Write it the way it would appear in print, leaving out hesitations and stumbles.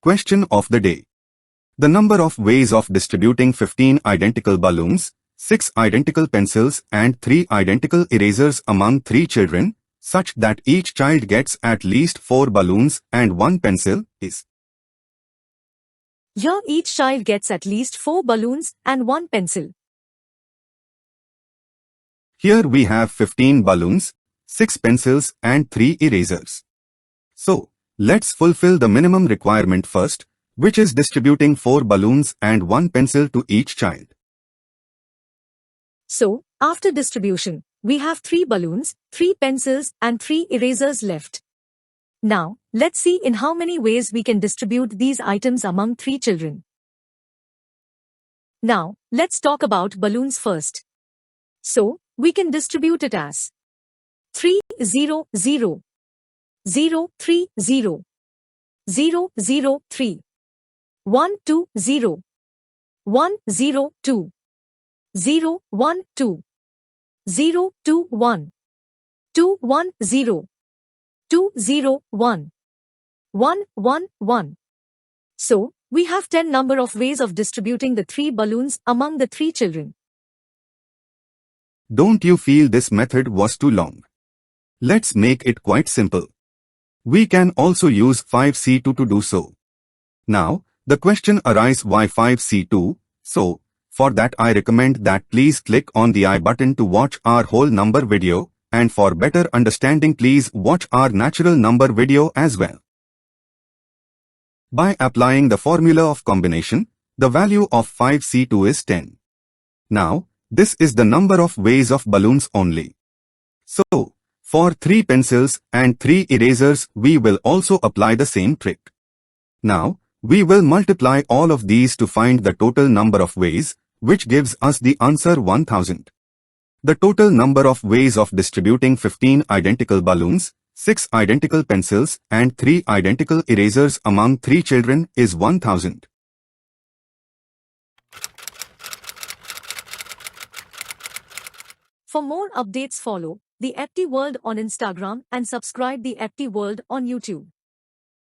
Question of the day. The number of ways of distributing 15 identical balloons, 6 identical pencils and 3 identical erasers among 3 children, such that each child gets at least 4 balloons and 1 pencil, is. Here each child gets at least 4 balloons and 1 pencil. Here we have 15 balloons, 6 pencils and 3 erasers. So, let's fulfill the minimum requirement first, which is distributing 4 balloons and 1 pencil to each child. So, after distribution, we have 3 balloons, 3 pencils and 3 erasers left. Now, let's see in how many ways we can distribute these items among 3 children. Now, let's talk about balloons first. So, we can distribute it as 3 0 0 0 3 0 0 0 3 1 2 0 1 0 2 0 1 2 0 2 1 2 1 0 2 0 1 1 1 1. So, we have 10 number of ways of distributing the 3 balloons among the 3 children. Don't you feel this method was too long? Let's make it quite simple. We can also use 5C2 to do so. Now, the question arises, why 5C2? So, for that I recommend that please click on the I button to watch our whole number video, and for better understanding please watch our natural number video as well. By applying the formula of combination, the value of 5C2 is 10. Now, this is the number of ways of balloons only. So, for 3 pencils and 3 erasers we will also apply the same trick. Now, we will multiply all of these to find the total number of ways, which gives us the answer 1000. The total number of ways of distributing 15 identical balloons, 6 identical pencils and 3 identical erasers among 3 children is 1000. For more updates follow the FT World on Instagram and subscribe the FT World on YouTube.